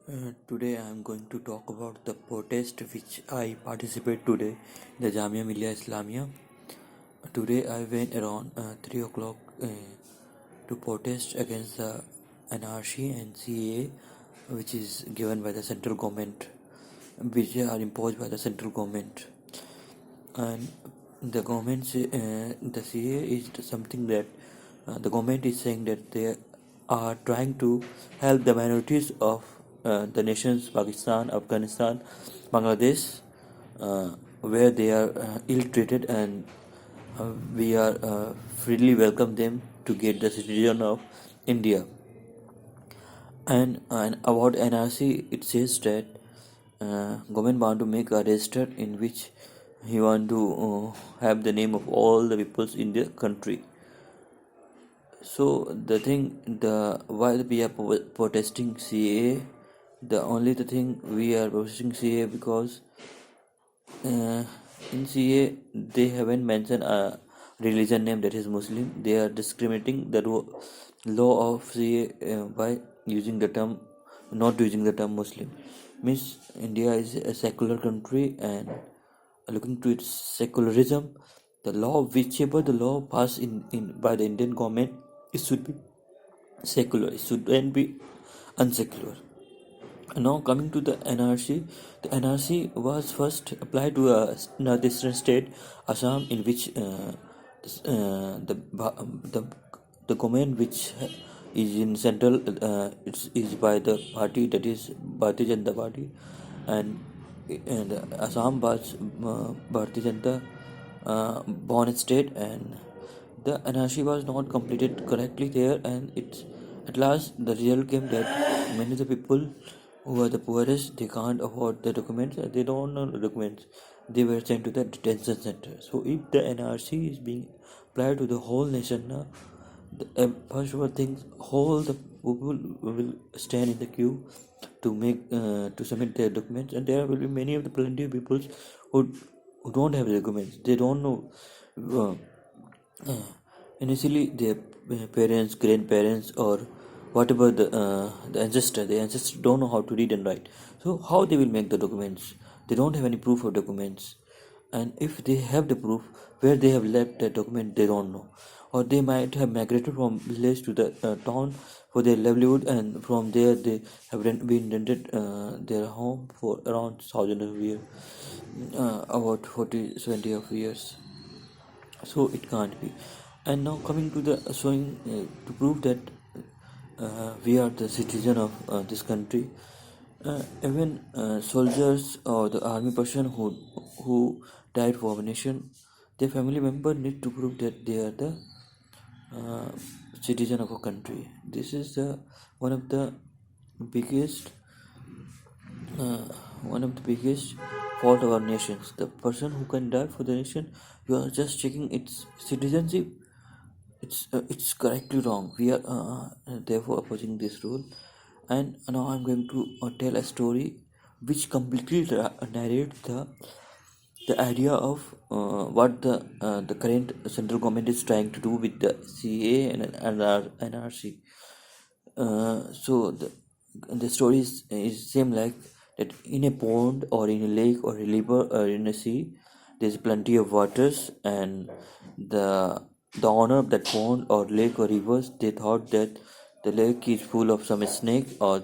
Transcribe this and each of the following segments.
Today I am going to talk about the protest which I participate today, the Jamia Millia Islamia. Today I went around 3 o'clock to protest against the NRC and CAA which is given by the central government, which are imposed by the central government. And the government, the CAA is something that the government is saying that they are trying to help the minorities of the nations Pakistan, Afghanistan, Bangladesh, where they are ill-treated, and we are freely welcome them to get the citizen of India. And about NRC, it says that government want to make a register in which he want to have the name of all the peoples in the country. So the thing, the why we are protesting CAA, the only the thing we are protesting CAA because in CA they haven't mentioned a religion name that is Muslim. They are discriminating the law of CA by using the term, not using the term Muslim. Means India is a secular country, and looking to its secularism, the law, whichever the law passed in by the Indian government, it should be secular. It shouldn't be unsecular. Now coming to the NRC was first applied to a northeastern state, Assam, in which the government which is in central is by the party that is Bharatiya Janata Party, and Assam was Bharatiya Janata born state, and the NRC was not completed correctly there, and it's at last the result came that many of the people who are the poorest, they can't afford the documents, they don't know the documents, they were sent to the detention center. So if the NRC is being applied to the whole nation now, first of all things, all the people will stand in the queue to make to submit their documents, and there will be many of the plenty of people who don't have the documents, they don't know uh, initially their parents, grandparents, or whatever the ancestors don't know how to read and write. So how they will make the documents? They don't have any proof of documents, and if they have the proof, where they have left the document, they don't know. Or they might have migrated from village to the town for their livelihood, and from there they have been rented their home for around thousands of years, about 40 70 of years. So it can't be. And now coming to the showing to prove that we are the citizen of this country, even soldiers or the army person who died for our nation, their family member need to prove that they are the uh, citizen of a country. This is the one of the biggest uh, biggest fault of our nations. The person who can die for the nation, you are just checking its citizenship. It's correctly wrong. We are therefore opposing this rule. And now I'm going to tell a story which completely narrates the idea of what the current central government is trying to do with the CA and NRC. So the story is same like that. In a pond or in a lake or a river or in a sea, there's plenty of waters, and the the owner of that pond or lake or rivers, they thought that the lake is full of some snake, or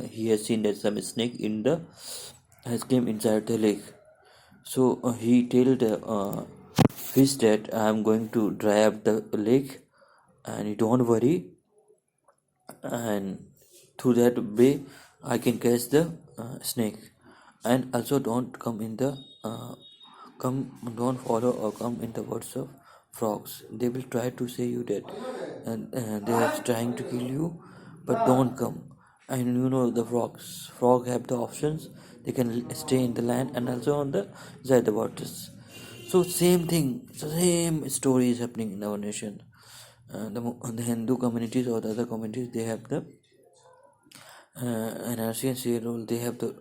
he has seen that some snake in the has came inside the lake. So he told the fish that I am going to dry up the lake, and you don't worry, and through that way I can catch the snake. And also don't come in the come don't follow or come in the words of frogs. They will try to say you that, and they are trying to kill you, but don't come. And you know the frog have the options, they can stay in the land and also on the inside the waters. So same thing, same story is happening in our nation. The Hindu communities or the other communities, they have the NRC and CA role. They have the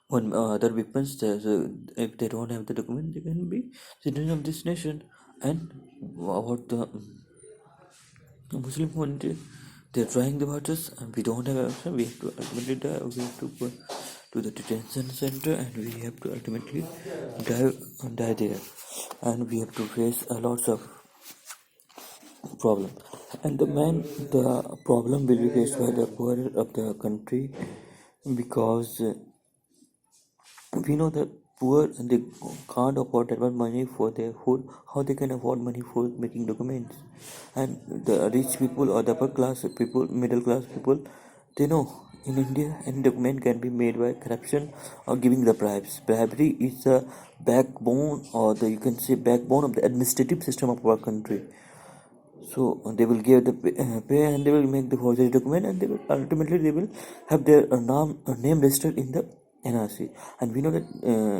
one other weapons. So if they don't have the document, they can be citizen of this nation. And about the Muslim community, they're trying the waters, and we don't have an option. We have to ultimately die. We have to go to the detention center, and we have to ultimately die there, and we have to face a lots of problem. And the problem will be faced by the poor of the country, because we know that poor and they can't afford that much money for their food. How they can afford money for making documents? And the rich people or the upper class people, middle class people, they know in India any document can be made by corruption or giving the bribes. Bribery is the backbone, or the you can say backbone of the administrative system of our country. So they will give the pay, and they will make the forgery document, and they will ultimately they will have their name registered in the NRC. And we know that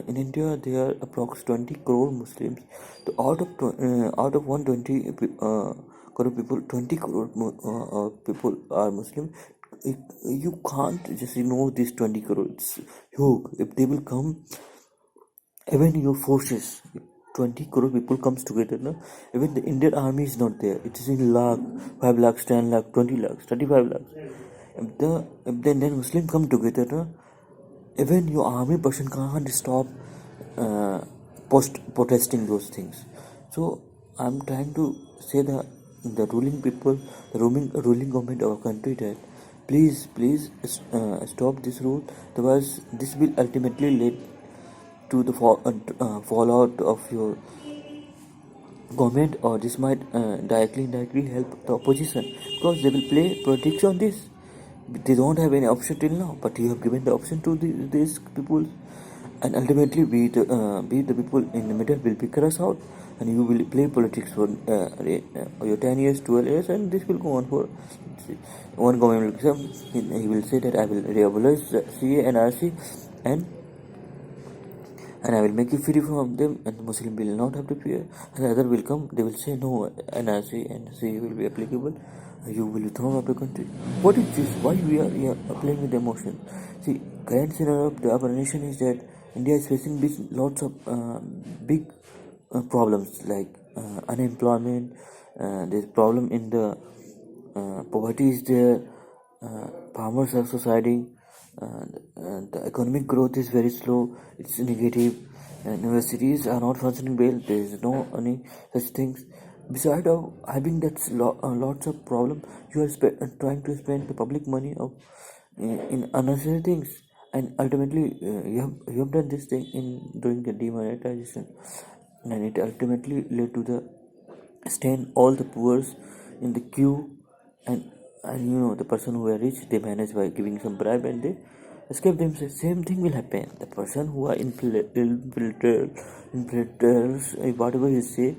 in India there are approx 20 crore Muslims. So out of 120 crore people, 20 crore people are Muslim. You can't just ignore these 20 crore. It's huge. If they will come, even your forces, 20 crore people comes together, no? Even the Indian army is not there. It is in lakh, 5 lakhs, 10 lakh, 20 lakhs, 35 lakhs. If the Indian Muslim come together, no? Even your army person can't stop uh, protesting those things. So I'm trying to say the ruling people, the ruling government of our country, that please stop this rule, otherwise this will ultimately lead to the fallout of your government, or this might directly indirectly help the opposition, because they will play politics on this. They don't have any option till now, but you have given the option to these people, and ultimately we the people in the middle will be crushed out, and you will play politics for your 10 years, 12 years, and this will go on for one government will come. He will say that I will re-abolish CA and RC, and I will make you free from them, and the Muslim will not have to fear. And the other will come, they will say no, NRC and C will be applicable. You will be thrown out of the country. What is this? Why we are playing with emotion? See, current scenario of our nation is that India is facing lots of big problems, like unemployment. There's problem in the poverty is there. Farmers are suiciding. The economic growth is very slow. It's negative. Universities are not functioning well. There is no any such things. Besides of having that lots of problem, you are trying to spend the public money of in unnecessary things, and ultimately you have done this thing in during the demonetization, and it ultimately led to the stand all the poor in the queue, and the person who are rich, they manage by giving some bribe, and they escape themselves. Same thing will happen. The person who are infiltrators, whatever you say,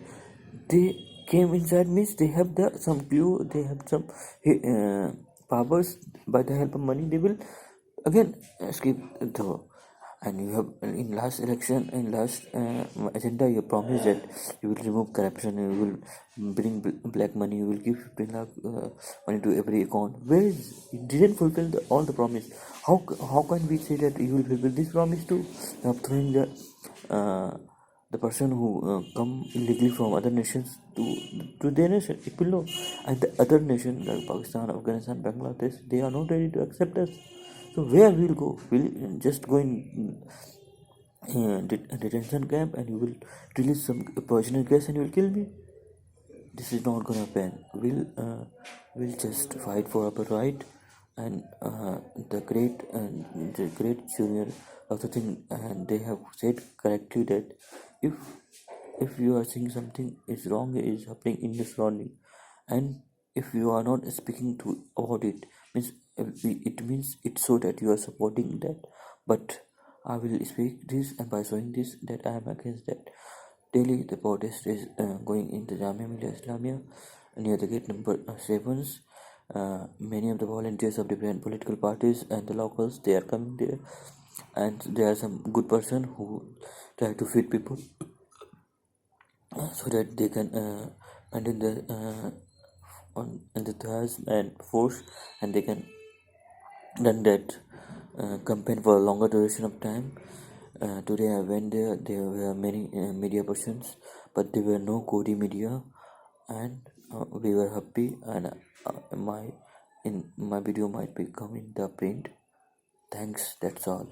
they came inside, means they have the some clue, they have some uh, powers. By the help of money, they will again escape the. And you have in last election, in last agenda, you promised that you will remove corruption, you will bring black money, you will give 15 lakh money to every account. Where is you didn't fulfill all the promise? How can we say that you will fulfill this promise too? You are throwing uh, the person who come illegally from other nations to their nation. It will know, and the other nation like Pakistan, Afghanistan, Bangladesh, they are not ready to accept us. So where we'll go? We'll just go in detention camp, and you will release some poisonous gas, and you will kill me. This is not gonna happen. We'll just fight for our right, and the great junior of the thing, and they have said correctly that if you are seeing something is wrong is happening in the surrounding, and if you are not speaking to about it, means it means it so that you are supporting that. But I will speak this, and by showing this that I am against that. Daily the protest is going in the Jamia Millia Islamia near the gate number 7. Many of the volunteers of different political parties and the locals, they are coming there, and there are some good person who try to feed people so that they can maintain the on enthusiasm and force, and they can run that campaign for a longer duration of time. Today I went there. There were many media persons, but there were no Kodi media, and we were happy. And my in my video might become in the print. Thanks, that's all.